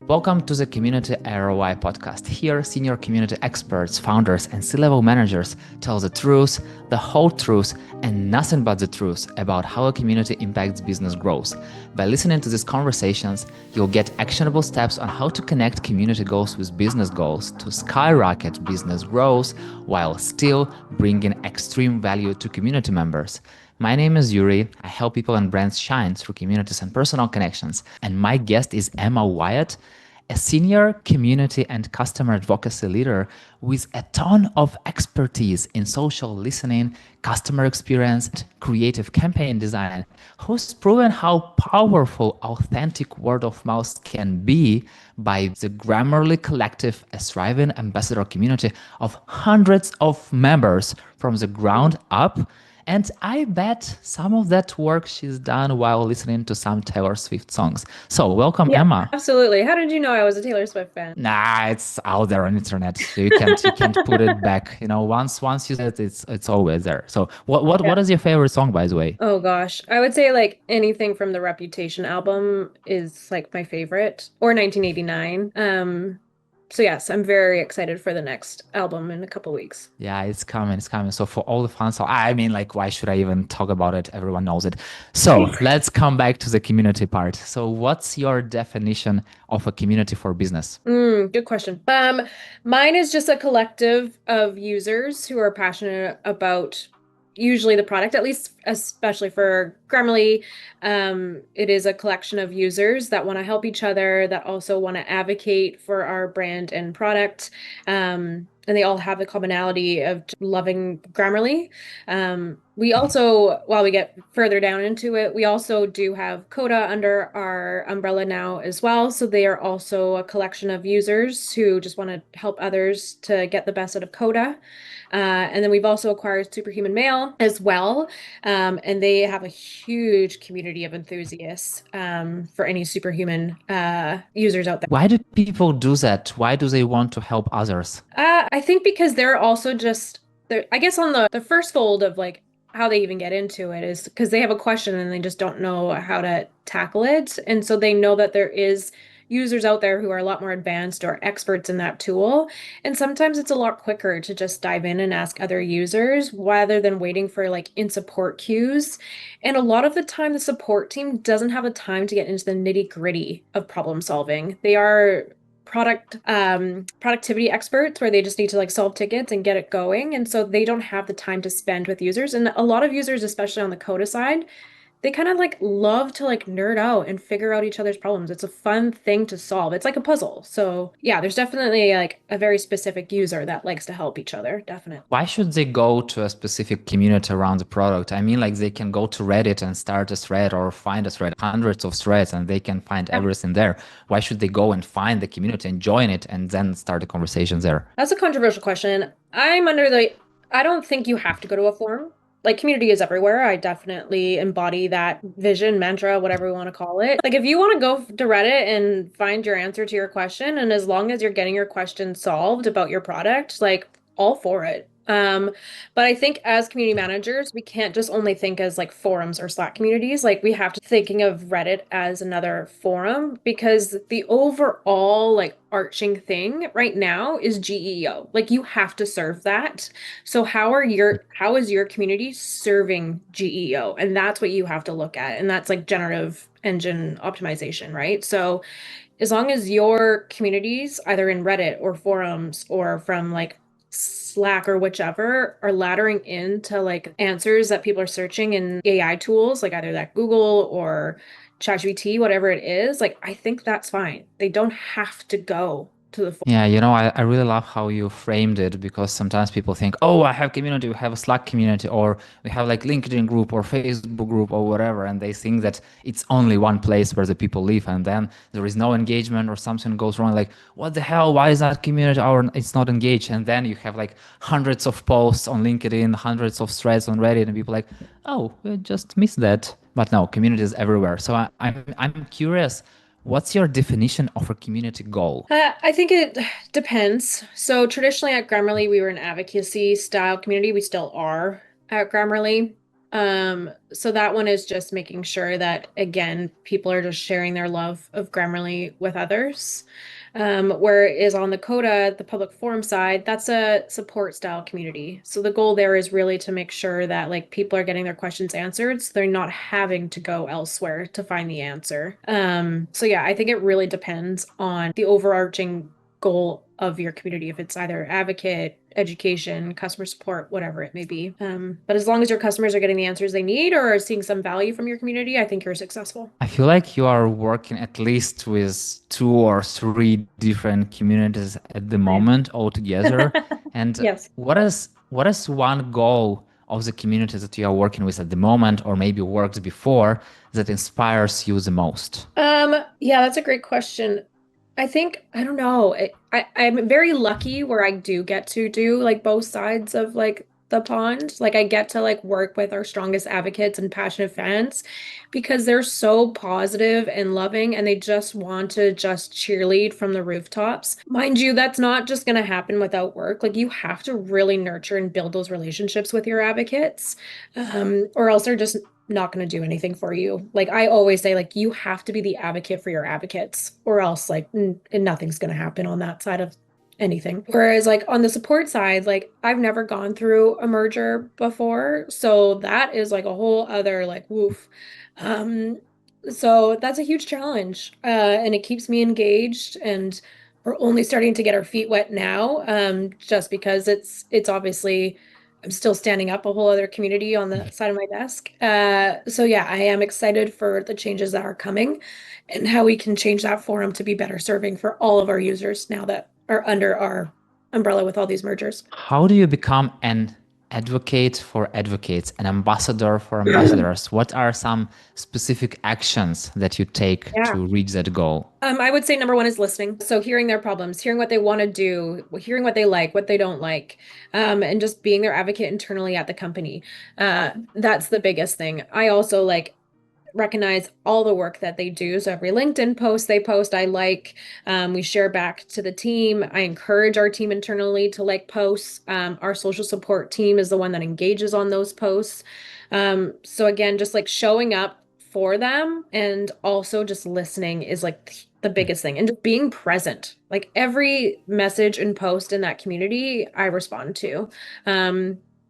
Welcome to the Community ROI podcast. Here, senior community experts, founders, and C-level managers tell the truth, the whole truth, and nothing but the truth about how a community impacts business growth. By listening to these conversations, you'll get actionable steps on how to connect community goals with business goals to skyrocket business growth while still bringing extreme value to community members. My name is Yurii. I help people and brands shine through communities and personal connections. And my guest is Emma Wyatt, a senior community and customer advocacy leader with a ton of expertise in social listening, customer experience, creative campaign design, who's proven how powerful authentic word of mouth can be by the Grammarly Collective, a thriving ambassador community of hundreds of members from the ground up. And I bet some of that work she's done while listening to some Taylor Swift songs. So welcome, Yeah, Emma. absolutely. How did you know I was a Taylor Swift fan? Nah, it's out there on internet. You can't put it back. Once you said it, it's always there. So what Yeah. is your favorite song, by the way? Oh gosh. I would say like anything from the Reputation album is like my favorite or 1989. So yes, I'm very excited for the next album in a couple weeks. Yeah, it's coming. It's coming. So for all the fans, so I mean, like, why should I even talk about it? Everyone knows it. So let's come back to the community part. So what's your definition of a community for business? Good question. Mine is just a collective of users who are passionate about usually the product, at least especially for Grammarly. It is a collection of users that want to help each other, that also want to advocate for our brand and product. And they all have the commonality of loving Grammarly. We also, while we get further down into it, we also do have Coda under our umbrella now as well. So they are also a collection of users who just want to help others to get the best out of Coda. And then we've also acquired Superhuman Mail as well. And they have a huge community of enthusiasts for any superhuman users out there. Why do people do that? Why do they want to help others? I think because they're also just they're I guess on the first fold of like how they even get into it is because they have a question and they just don't know how to tackle it. And so they know that there is users out there who are a lot more advanced or experts in that tool. And sometimes it's a lot quicker to just dive in and ask other users rather than waiting for like in support queues. And a lot of the time, the support team doesn't have the time to get into the nitty-gritty of problem solving. They are productivity experts where they just need to like solve tickets and get it going, and so they don't have the time to spend with users. And a lot of users, especially on the Coda side, they kind of like love to like nerd out and figure out each other's problems. It's a fun thing to solve. It's like a puzzle. So yeah, there's definitely like a very specific user that likes to help each other, definitely. Why should they go to a specific community around the product? I mean, like they can go to Reddit and start a thread or find a thread, hundreds of threads, and they can find Yeah. everything there. Why should they go and find the community and join it and then start a conversation there? That's a controversial question. I don't think you have to go to a forum. Like community is everywhere. I definitely embody that vision, mantra, whatever we want to call it. Like if you want to go to Reddit and find your answer to your question, and as long as you're getting your question solved about your product, like all for it. But I think as community managers, we can't just only think as like forums or Slack communities. Like we have to thinking of Reddit as another forum because the overall like arching thing right now is GEO. Like you have to serve that. So how is your community serving GEO? And that's what you have to look at. And that's like generative engine optimization, right? So as long as your communities, either in Reddit or forums or from like Slack or whichever, are laddering into like answers that people are searching in AI tools, like either that Google or ChatGPT, whatever it is, like I think that's fine. They don't have to go to the Yeah, I really love how you framed it because sometimes people think, oh, I have community, we have a Slack community, or we have like LinkedIn group or Facebook group or whatever, and they think that it's only one place where the people live, and then there is no engagement or something goes wrong. Like, what the hell? Why is that community or it's not engaged? And then you have like hundreds of posts on LinkedIn, hundreds of threads on Reddit, and people like, oh, we just missed that. But no, community is everywhere. So I'm curious. What's your definition of a community goal? I think it depends. So traditionally at Grammarly, we were an advocacy style community. We still are at Grammarly. So that one is just making sure that, again, people are just sharing their love of Grammarly with others. Whereas on the Coda, the public forum side, that's a support style community. So the goal there is really to make sure that like people are getting their questions answered, so they're not having to go elsewhere to find the answer. So yeah, I think it really depends on the overarching goal of your community, if it's either advocate, education, customer support, whatever it may be. But as long as your customers are getting the answers they need or are seeing some value from your community, I think you're successful. I feel like you are working at least with two or three different communities at the I moment altogether. And Yes. what is one goal of the community that you are working with at the moment, or maybe worked before, that inspires you the most? Yeah, that's a great question. I think, I don't know. I'm very lucky where I do get to do like both sides of like the pond. Like I get to like work with our strongest advocates and passionate fans because they're so positive and loving and they just want to just cheerlead from the rooftops. Mind you, that's not just going to happen without work. Like you have to really nurture and build those relationships with your advocates, or else they're just not going to do anything for you. Like I always say, like you have to be the advocate for your advocates, or else like nothing's going to happen on that side of anything. Whereas like on the support side, like I've never gone through a merger before, so that is like a whole other like woof. Um, so that's a huge challenge, and it keeps me engaged. And we're only starting to get our feet wet now, just because it's obviously I'm still standing up a whole other community on the side of my desk. So yeah, I am excited for the changes that are coming and how we can change that forum to be better serving for all of our users now that are under our umbrella with all these mergers. How do you become an advocate for advocates, an ambassador for ambassadors? What are some specific actions that you take Yeah. to reach that goal? I would say number one is listening. So hearing their problems, hearing what they want to do, hearing what they like, what they don't like, and just being their advocate internally at the company. That's the biggest thing. I also like recognize all the work that they do. So every LinkedIn post they post, I like. We share back to the team. I encourage our team internally to like posts. Our social support team is the one that engages on those posts. So again, just like showing up for them and also just listening is like the biggest thing and just being present. Like every message and post in that community, I respond to.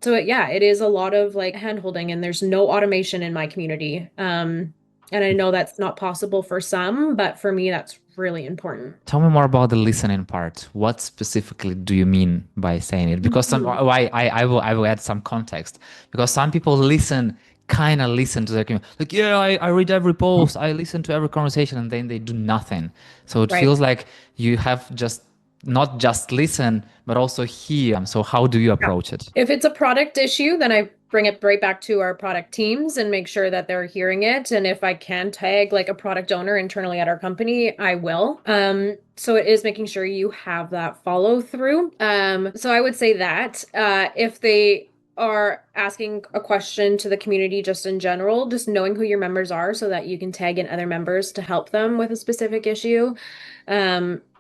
So yeah, it is a lot of like hand holding and there's no automation in my community. And I know that's not possible for some, but for me, that's really important. Tell me more about the listening part. What specifically do you mean by saying it? Because Mhm. I will add some context. Because some people kind of listen to their community. Like, yeah, I read every post, I listen to every conversation, and then they do nothing. So it Right. feels like you have just not just listen, but also hear. So how do you Yeah. approach it? If it's a product issue, then I bring it right back to our product teams and make sure that they're hearing it. And if I can tag like a product owner internally at our company, I will. So it is making sure you have that follow through. So I would say that if they are asking a question to the community just in general, just knowing who your members are so that you can tag in other members to help them with a specific issue.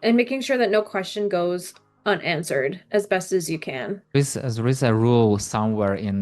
And making sure that no question goes unanswered as best as you can. There is a rule somewhere in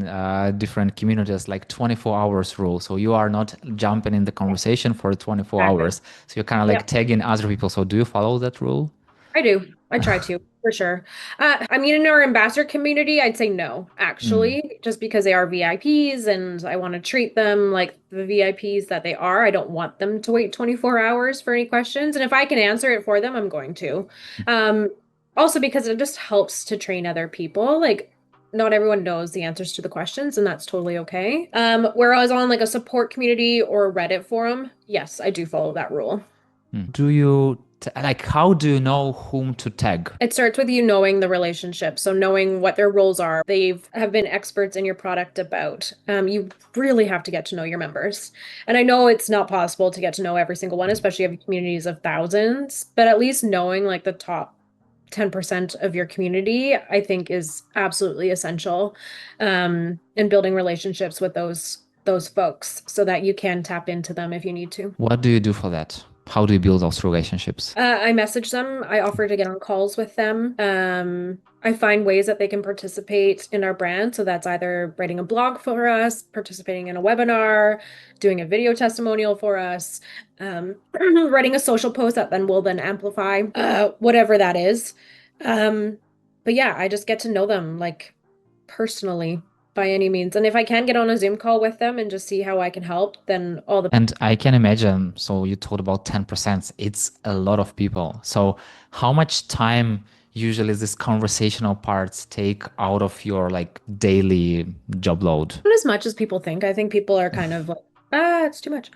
different communities, like 24 hours rule. So you are not jumping in the conversation for 24 Exactly. hours. So you're kind of like Yep, tagging other people. So do you follow that rule? I do. I try to, for sure. I mean, in our ambassador community, I'd say no, Mm. actually, just because they are VIPs and I want to treat them like the VIPs that they are. I don't want them to wait 24 hours for any questions. And if I can answer it for them, I'm going to. Um, Also because it just helps to train other people. Like, not everyone knows the answers to the questions, and that's totally okay. Whereas on like a support community or a Reddit forum, yes, I do follow that rule. Do you like how do you know whom to tag? It starts with you knowing the relationship. So knowing what their roles are. They've have been experts in your product about. You really have to get to know your members. And I know it's not possible to get to know every single one, especially if you have communities of thousands, but at least knowing like the top 10% of your community, I think is absolutely essential. And building relationships with those folks so that you can tap into them if you need to. What do you do for that? How do you build those relationships? I message them. I offer to get on calls with them. I find ways that they can participate in our brand. So that's either writing a blog for us, participating in a webinar, doing a video testimonial for us, writing a social post that then will then amplify, whatever that is. Um, but yeah, I just get to know them like personally by any means. And if I can get on a Zoom call with them and just see how I can help, then all the And I can imagine, so you told about 10%, it's a lot of people. So how much time usually this conversational parts take out of your like daily job load? not as much as people think. I think people are kind of like, it's too much.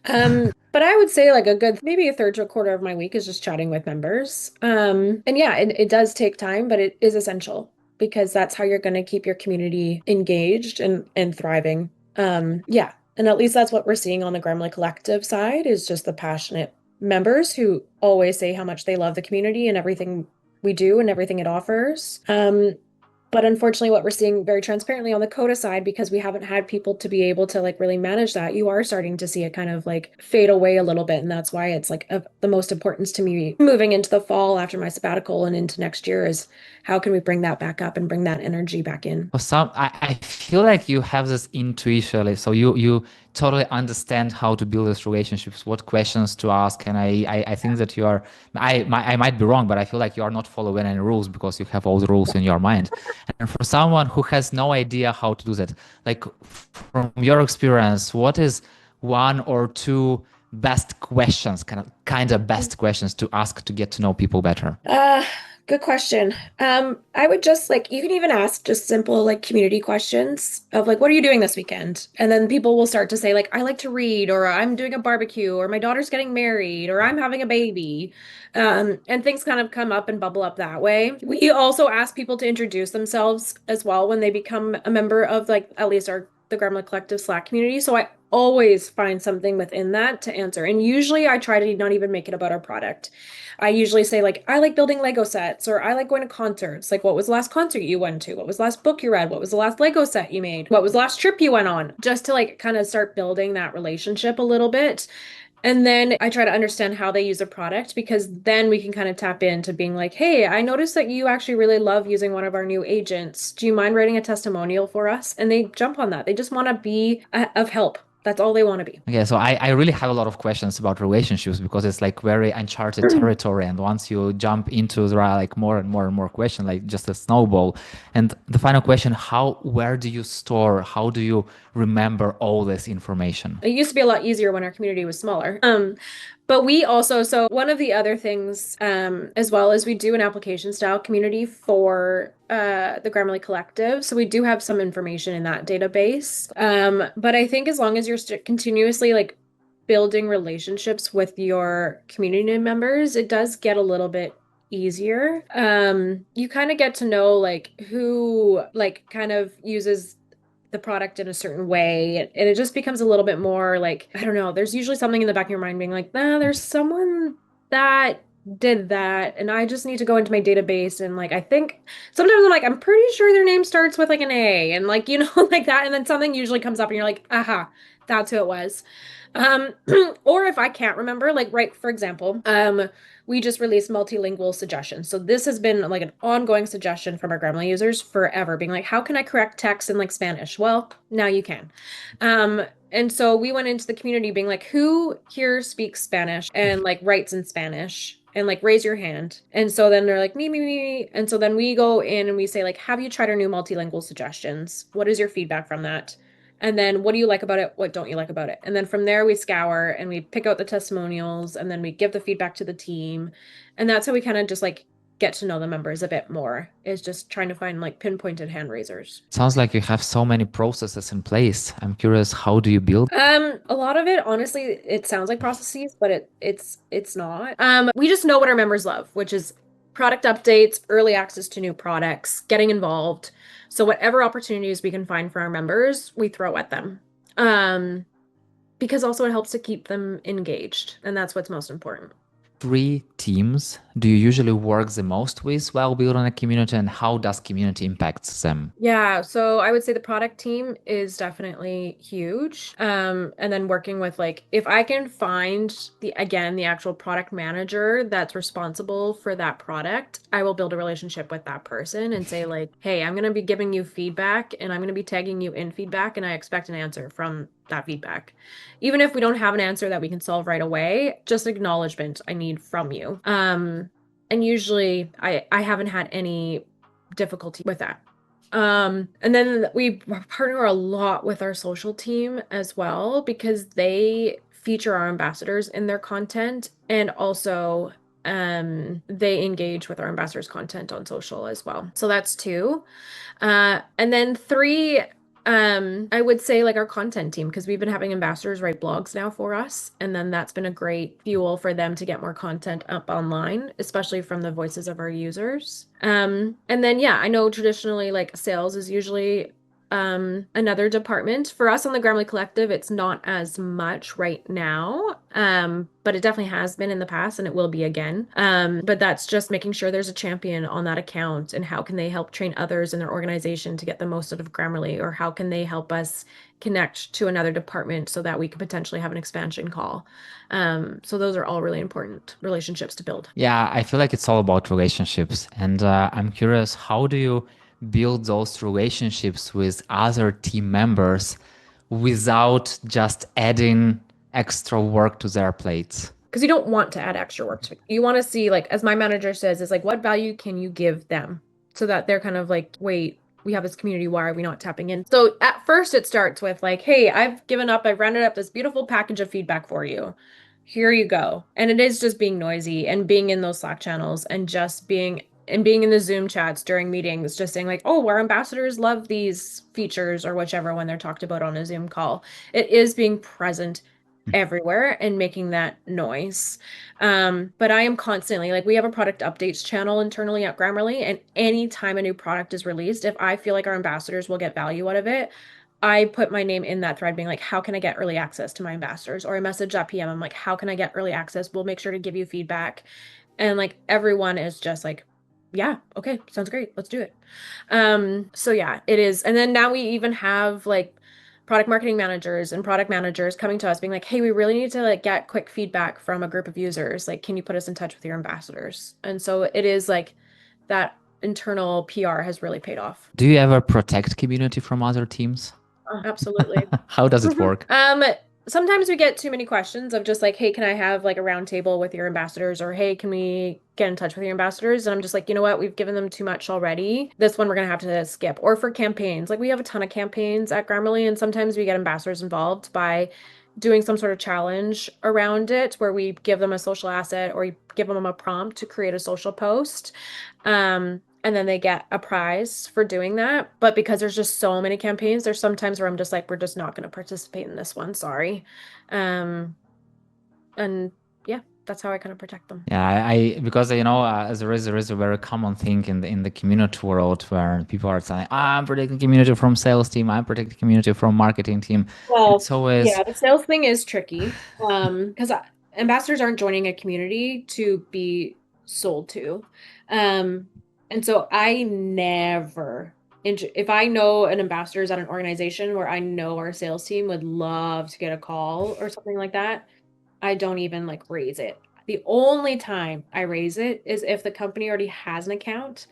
But I would say like a good, maybe a third to a quarter of my week is just chatting with members. And yeah, it does take time, but it is essential because that's how you're going to keep your community engaged and thriving. Yeah. And at least that's what we're seeing on the Grammarly Collective side is just the passionate members who always say how much they love the community and everything we do and everything it offers. But unfortunately, what we're seeing very transparently on the Coda side, because we haven't had people to be able to like really manage that, you are starting to see it kind of like fade away a little bit. And that's why it's like of the most importance to me moving into the fall after my sabbatical and into next year is how can we bring that back up and bring that energy back in? For some, I feel like you have this intuition, like, so you totally understand how to build these relationships, what questions to ask, and I think that you are, I might be wrong, but I feel like you are not following any rules because you have all the rules in your mind. And for someone who has no idea how to do that, like from your experience, what is one or two best questions, kind of best questions to ask to get to know people better? Good question. I would just like you can even ask just simple like community questions of like, what are you doing this weekend? And then people will start to say like, I like to read, or I'm doing a barbecue, or my daughter's getting married, or I'm having a baby. And things kind of come up and bubble up that way. We also ask people to introduce themselves as well when they become a member of like at least our the Grammarly Collective Slack community. So I always find something within that to answer. And usually I try to not even make it about our product. I usually say like I like building Lego sets or I like going to concerts. Like what was the last concert you went to? What was the last book you read? What was the last Lego set you made? What was the last trip you went on? Just to like kind of start building that relationship a little bit. And then I try to understand how they use a product because then we can kind of tap into being like, hey, I noticed that you actually really love using one of our new agents. Do you mind writing a testimonial for us? And they jump on that. They just want to be of help. That's all they want to be. Okay, so I really have a lot of questions about relationships because it's like very uncharted territory. And once you jump into, there are like more and more and more questions, like just a snowball. And the final question, where do you store, how do you remember all this information? It used to be a lot easier when our community was smaller. But we also, so one of the other things, as well as we do an application style community for the Grammarly Collective. So we do have some information in that database. But I think as long as you're continuously like building relationships with your community members, it does get a little bit easier. You kind of get to know like who like kind of uses the product in a certain way. And it just becomes a little bit more like, I don't know, there's usually something in the back of your mind being like, nah, there's someone that did that. And I just need to go into my database. And like, I think sometimes I'm like, I'm pretty sure their name starts with like an A and like, you know, like that. And then something usually comes up and you're like, aha, that's who it was. Um, or if I can't remember, like, right, for example, we just released multilingual suggestions. So this has been like an ongoing suggestion from our Grammarly users forever, being like, how can I correct text in like Spanish? Well, now you can. And so we went into the community being like, who here speaks Spanish and like writes in Spanish? And like raise your hand. And so then they're like, me. And so then we go in and we say, like, have you tried our new multilingual suggestions? What is your feedback from that? And then what do you like about it? What don't you like about it? And then from there we scour and we pick out the testimonials and then we give the feedback to the team. And that's how we kind of just like get to know the members a bit more, is just trying to find like pinpointed hand raisers. Sounds like you have so many processes in place. I'm curious, how do you build? A lot of it, honestly, it sounds like processes, but it's not. We just know what our members love, which is product updates, early access to new products, getting involved. So whatever opportunities we can find for our members, we throw at them. Because also it helps to keep them engaged, and that's what's most important. 3 teams do you usually work the most with while building a community, and how does community impact them? Yeah, so I would say the product team is definitely huge. And then working with like if I can find the actual product manager that's responsible for that product, I will build a relationship with that person and say like, "Hey, I'm going to be giving you feedback and I'm going to be tagging you in feedback and I expect an answer from that feedback." Even if we don't have an answer that we can solve right away, just acknowledgement I need from you. And usually I haven't had any difficulty with that. And then we partner a lot with our social team as well because they feature our ambassadors in their content and also they engage with our ambassadors' content on social as well. So that's two. And then three, I would say like our content team, because we've been having ambassadors write blogs now for us. And then that's been a great fuel for them to get more content up online, especially from the voices of our users. And then, yeah, I know traditionally like sales is usually another department. For us on the Grammarly Collective, it's not as much right now, but it definitely has been in the past and it will be again. But that's just making sure there's a champion on that account and how can they help train others in their organization to get the most out of Grammarly, or how can they help us connect to another department so that we could potentially have an expansion call. So those are all really important relationships to build. Yeah, I feel like it's all about relationships. And I'm curious, how do you build those relationships with other team members without just adding extra work to their plates? Because you don't want to add extra work to it. You want to see, like, as my manager says, is like, what value can you give them so that they're kind of like, wait, we have this community. Why are we not tapping in? So at first, it starts with like, hey, I've given up. I've rounded up this beautiful package of feedback for you. Here you go. And it is just being noisy and being in those Slack channels and just being in the Zoom chats during meetings, just saying like, oh, our ambassadors love these features or whichever when they're talked about on a Zoom call. It is being present everywhere and making that noise. But I am constantly like, we have a product updates channel internally at Grammarly, and anytime a new product is released, if I feel like our ambassadors will get value out of it, I put my name in that thread being like, how can I get early access to my ambassadors? Or I message that PM, I'm like, how can I get early access? We'll make sure to give you feedback. And like everyone is just like, yeah, okay, sounds great. Let's do it. So yeah, it is. And then now we even have like product marketing managers and product managers coming to us being like, hey, we really need to like get quick feedback from a group of users. Like, can you put us in touch with your ambassadors? And so it is like that internal PR has really paid off. Do you ever protect community from other teams? Absolutely. How does it work? Sometimes we get too many questions of just like, hey, can I have like a round table with your ambassadors? Or hey, can we get in touch with your ambassadors? And I'm just like, you know what? We've given them too much already. This one we're gonna have to skip. Or for campaigns, like we have a ton of campaigns at Grammarly, and sometimes we get ambassadors involved by doing some sort of challenge around it where we give them a social asset or we give them a prompt to create a social post. And then they get a prize for doing that. But because there's just so many campaigns, there's sometimes where I'm just like, we're just not going to participate in this one. Sorry. Um, and yeah, that's how I kind of protect them. Yeah, I because there is a very common thing in the community world where people are saying, I'm protecting community from sales team, I'm protecting community from marketing team. Well, It's always yeah, the sales thing is tricky. Because ambassadors aren't joining a community to be sold to. Um, and so I never, if I know an ambassador is at an organization where I know our sales team would love to get a call or something like that, I don't even like raise it. The only time I raise it is if the company already has an account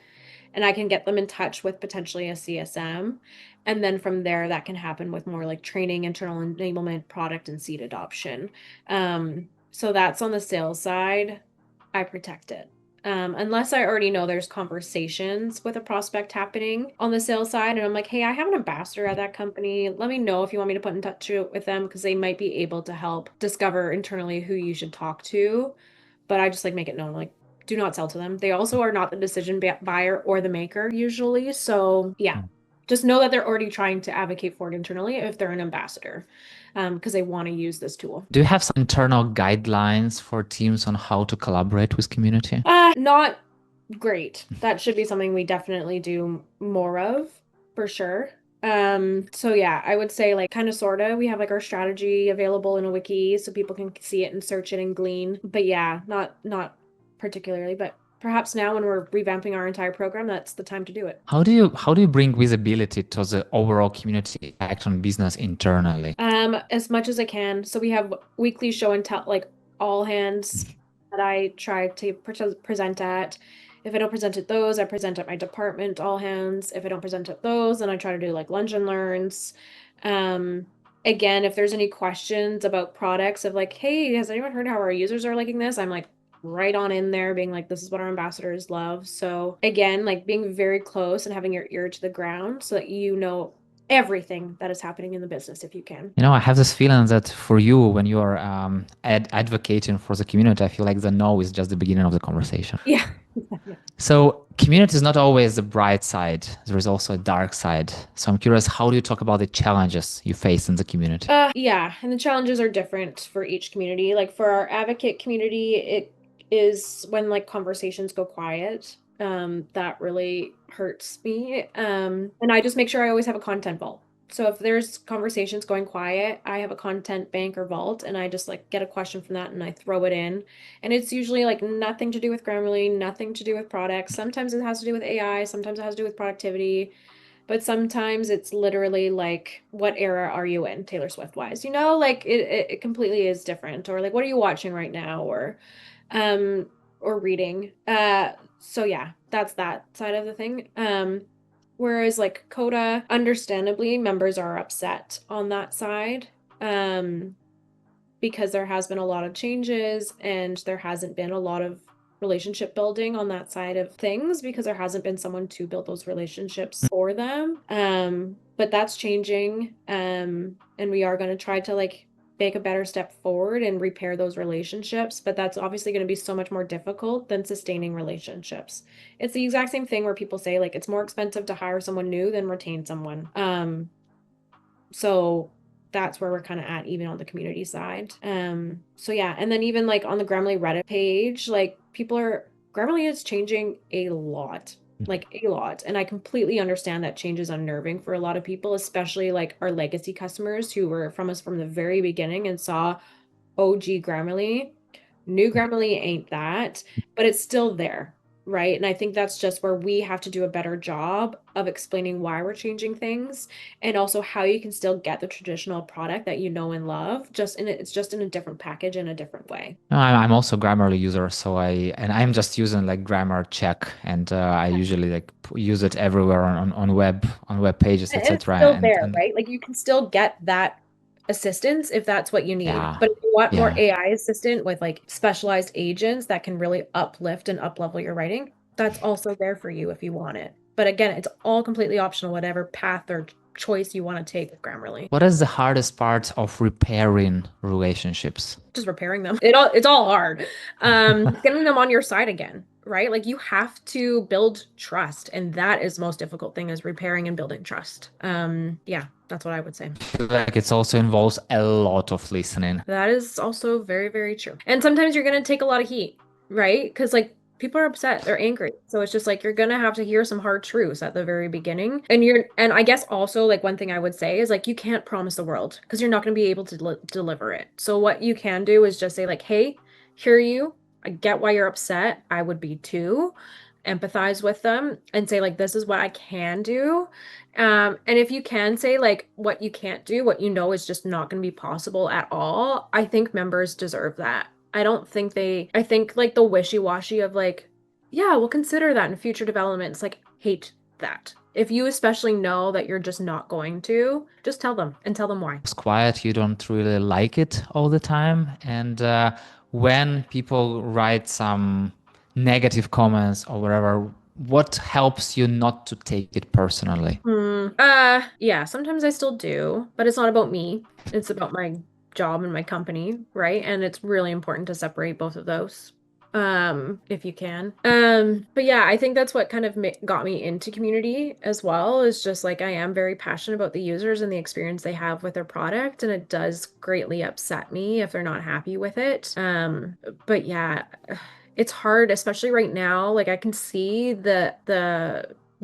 and I can get them in touch with potentially a CSM. And then from there, that can happen with more like training, internal enablement, product, and seed adoption. So that's on the sales side. I protect it. Unless I already know there's conversations with a prospect happening on the sales side. And I'm like, hey, I have an ambassador at that company. Let me know if you want me to put in touch with them because they might be able to help discover internally who you should talk to. But I just like make it known, like, do not sell to them. They also are not the decision buyer or the maker usually. So yeah, just know that they're already trying to advocate for it internally if they're an ambassador, because they want to use this tool. Do you have some internal guidelines for teams on how to collaborate with community? Not great. That should be something we definitely do more of for sure. So yeah, I would say like kind of sorta. We have like our strategy available in a wiki so people can see it and search it and glean. But yeah, not particularly, but perhaps now when we're revamping our entire program, that's the time to do it. How do you bring visibility to the overall community impact on business internally? As much as I can. So we have weekly show and tell, like all hands that I try to present at. If I don't present at those, I present at my department, all hands. If I don't present at those, then I try to do like lunch and learns. Um, Again, if there's any questions about products of like, hey, has anyone heard how our users are liking this? I'm like right on in there being like, this is what our ambassadors love. So again, like being very close and having your ear to the ground so that you know everything that is happening in the business if you can. I have this feeling that for you, when you are advocating for the community, I feel like the no is just the beginning of the conversation. Yeah. So community is not always the bright side. There is also a dark side. So I'm curious, how do you talk about the challenges you face in the community? Yeah, and the challenges are different for each community. Like for our advocate community, it is when like conversations go quiet. That really hurts me. And I just make sure I always have a content vault. So if there's conversations going quiet, I have a content bank or vault, and I just like get a question from that and I throw it in. And it's usually like nothing to do with Grammarly, nothing to do with products. Sometimes it has to do with AI, sometimes it has to do with productivity. But sometimes it's literally like, what era are you in, Taylor Swift wise? Like it completely is different. Or like, what are you watching right now? Or reading. So yeah, that's that side of the thing. Whereas like Coda, understandably, members are upset on that side. Because there has been a lot of changes and there hasn't been a lot of relationship building on that side of things because there hasn't been someone to build those relationships for them. But that's changing. And we are going to try to like make a better step forward and repair those relationships. But that's obviously going to be so much more difficult than sustaining relationships. It's the exact same thing where people say like it's more expensive to hire someone new than retain someone. So that's where we're kind of at even on the community side. So yeah, and then even like on the Grammarly Reddit page, like Grammarly is changing a lot, like a lot. And I completely understand that change is unnerving for a lot of people, especially like our legacy customers who were from us from the very beginning and saw OG Grammarly. New Grammarly ain't that, but it's still there, right? And I think that's just where we have to do a better job of explaining why we're changing things and also how you can still get the traditional product that you know and love, it's just in a different package in a different way. No, I'm also Grammarly user, so I'm just using like grammar check, and I usually like use it everywhere on web pages, And it's etc. still And there, right? Like you can still get that assistance if that's what you need. yeah, But if you want more yeah. AI assistant with like specialized agents that can really uplift and up-level your writing, that's also there for you if you want it. But again, it's all completely optional, whatever path or choice you want to take with Grammarly. What is the hardest part of repairing relationships? Just repairing them. It's all hard. Getting them on your side again, right? Like you have to build trust, and that is the most difficult thing is repairing and building trust. Yeah, that's what I would say. I feel like it also involves a lot of listening. That is also very, very true. And sometimes you're gonna take a lot of heat, right? Because like people are upset, they're angry. So it's just like you're gonna have to hear some hard truths at the very beginning. And I guess also like one thing I would say is like you can't promise the world because you're not gonna be able to deliver it. So what you can do is just say like, hey, hear you. I get why you're upset. I would be too. Empathize with them and say like, this is what I can do. And if you can say like what you can't do, what you know is just not going to be possible at all, I think members deserve that. I think like the wishy-washy of like, yeah, we'll consider that in future developments, like hate that. If you especially know that you're just not going to, just tell them and tell them why. It's quiet, you don't really like it all the time. And when people write some negative comments or whatever, what helps you not to take it personally? Yeah, sometimes I still do, but it's not about me. It's about my job and my company, right? And it's really important to separate both of those, if you can. But yeah, I think that's what kind of got me into community as well, is just like I am very passionate about the users and the experience they have with their product, and it does greatly upset me if they're not happy with it. But yeah, it's hard, especially right now. Like I can see the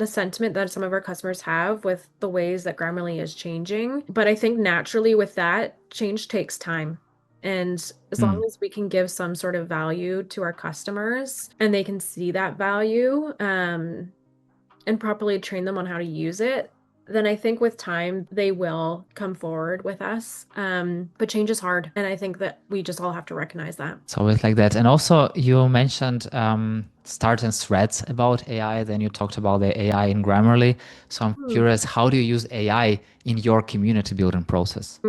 sentiment that some of our customers have with the ways that Grammarly is changing. But I think naturally with that, change takes time. And as long as we can give some sort of value to our customers and they can see that value, and properly train them on how to use it, then I think with time they will come forward with us. But change is hard. And I think that we just all have to recognize that. It's always like that. And also you mentioned start and threads about AI. Then you talked about the AI in Grammarly. So I'm curious, how do you use AI in your community building process?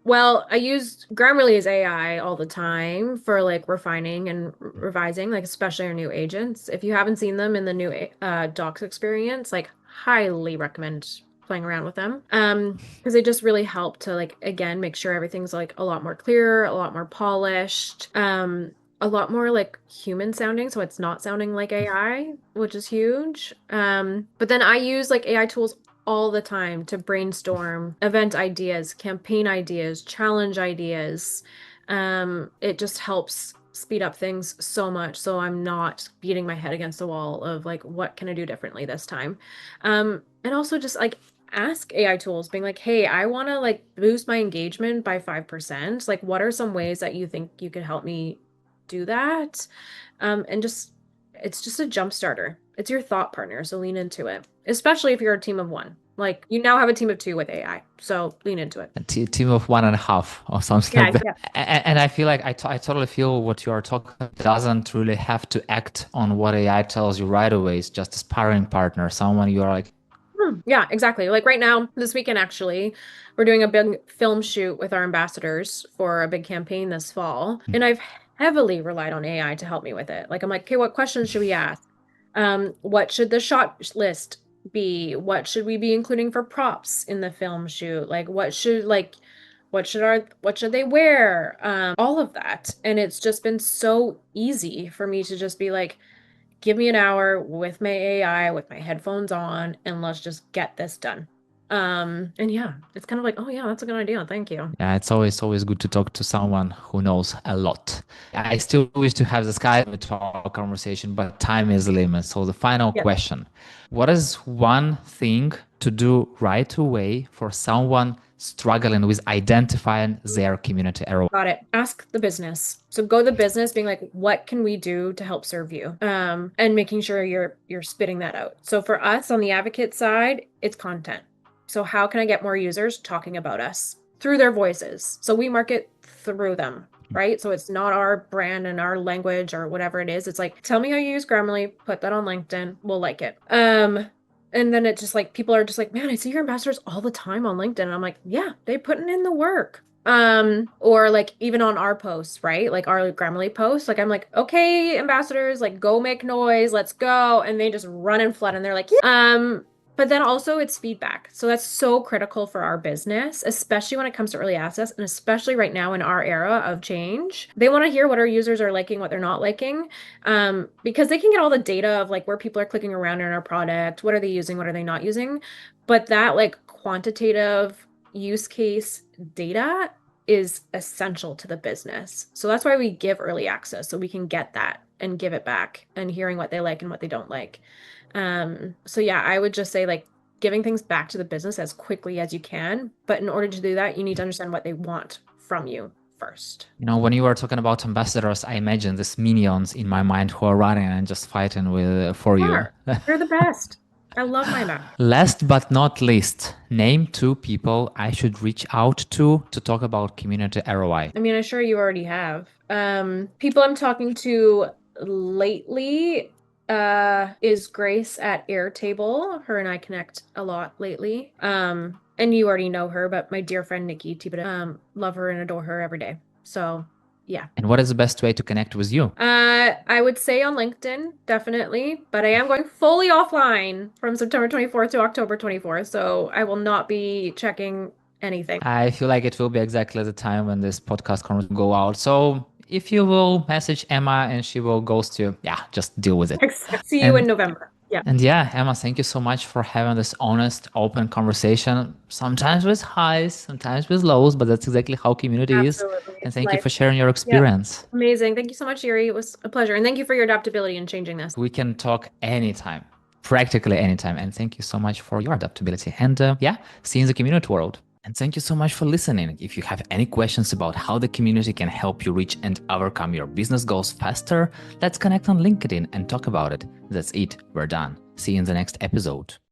Well, I use Grammarly as AI all the time for like refining and revising, like especially our new agents. If you haven't seen them in the new docs experience, like highly recommend playing around with them. Because they just really help to like again make sure everything's like a lot more clear, a lot more polished, a lot more like human sounding, so it's not sounding like AI, which is huge. But then I use like AI tools all the time to brainstorm event ideas, campaign ideas, challenge ideas. It just helps speed up things so much. So I'm not beating my head against the wall of like, what can I do differently this time? And also just like ask AI tools being like, hey, I want to like boost my engagement by 5%. Like, what are some ways that you think you could help me do that? And just, it's just a jump starter. It's your thought partner, so lean into it, especially if you're a team of one. Like you now have a team of two with AI, so lean into it. A team of 1.5 or something like that. Yeah. And I feel like I totally feel what you are talking about. Doesn't really have to act on what AI tells you right away. It's just a sparring partner, someone you are like. Yeah, exactly. Like right now, this weekend, actually, we're doing a big film shoot with our ambassadors for a big campaign this fall. And I've heavily relied on AI to help me with it. Like I'm like, okay, what questions should we ask? What should the shot list be? What should we be including for props in the film shoot? Like what should they wear? All of that. And it's just been so easy for me to just be like, give me an hour with my AI, with my headphones on, and let's just get this done. And yeah, it's kind of like, oh yeah, that's a good idea. Thank you. Yeah, it's always good to talk to someone who knows a lot. I still wish to have this kind of talk conversation, but time is the limit. So the final question, what is one thing to do right away for someone struggling with identifying their community ROI? Got it. Ask the business. So go to the business being like, what can we do to help serve you? And making sure you're spitting that out. So for us on the advocate side, it's content. So how can I get more users talking about us through their voices? So we market through them, right? So it's not our brand and our language or whatever it is. It's like, tell me how you use Grammarly, put that on LinkedIn, we'll like it. And then it's just like, people are just like, man, I see your ambassadors all the time on LinkedIn. And I'm like, yeah, they putting in the work. Or like even on our posts, right? Like our Grammarly posts, like I'm like, okay, ambassadors, like go make noise, let's go. And they just run and flood and they're like, yeah. But then also it's feedback. So that's so critical for our business, especially when it comes to early access and especially right now in our era of change. They want to hear what our users are liking, what they're not liking, because they can get all the data of like where people are clicking around in our product, what are they using, what are they not using. But that like quantitative use case data is essential to the business. So that's why we give early access, so we can get that and give it back and hearing what they like and what they don't like. So yeah, I would just say like giving things back to the business as quickly as you can. But in order to do that, you need to understand what they want from you first. You know, when you were talking about ambassadors, I imagine these minions in my mind who are running and just fighting for you. They're the best. I love my map. Last but not least, name 2 people I should reach out to talk about community ROI. I mean, I'm sure you already have. People I'm talking to lately is Grace at Airtable. Her and I connect a lot lately. And you already know her, but my dear friend Nikki Tibet, love her and adore her every day. So yeah. And what is the best way to connect with you? I would say on LinkedIn, definitely, but I am going fully offline from September 24th to October 24th, so I will not be checking anything. I feel like it will be exactly the time when this podcast will go out. So if you will message Emma and she will ghost you, yeah, just deal with it. See you in November. Yeah. And yeah, Emma, thank you so much for having this honest, open conversation, sometimes with highs, sometimes with lows, but that's exactly how community is. And thank you for sharing your experience. Yep. Amazing. Thank you so much, Yurii. It was a pleasure. And thank you for your adaptability in changing this. We can talk anytime, practically anytime. And thank you so much for your adaptability. And yeah, see you in the community world. And thank you so much for listening. If you have any questions about how the community can help you reach and overcome your business goals faster, let's connect on LinkedIn and talk about it. That's it. We're done. See you in the next episode.